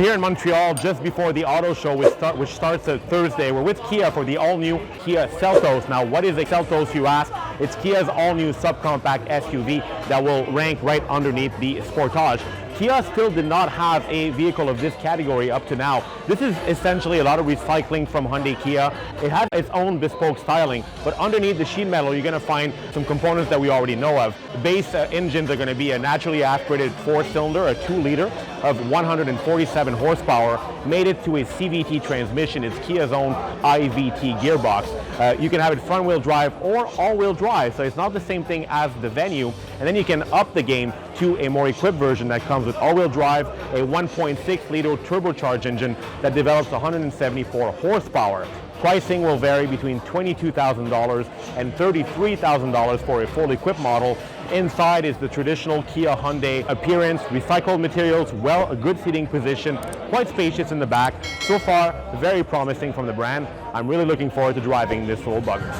here in Montreal just before the auto show, which starts Thursday. We're with Kia for the all-new Kia Seltos. Now, what is a Seltos, you ask? It's Kia's all-new subcompact SUV that will rank right underneath the Sportage. Kia still did not have a vehicle of this category up to now. This is essentially a lot of recycling from Hyundai Kia. It has its own bespoke styling, but underneath the sheet metal, you're going to find some components that we already know of. The base engines are going to be a naturally aspirated 4-cylinder, a 2-liter of 147 horsepower, made it to a CVT transmission. It's Kia's own IVT gearbox. You can have it front-wheel drive or all-wheel drive, so it's not the same thing as the Venue. And then you can up the game to a more equipped version that comes with all-wheel drive, a 1.6-liter turbocharged engine that develops 174 horsepower. Pricing will vary between $22,000 and $33,000 for a fully equipped model. Inside is the traditional Kia Hyundai appearance, recycled materials, a good seating position, quite spacious in the back. So far, very promising from the brand. I'm really looking forward to driving this little bugger.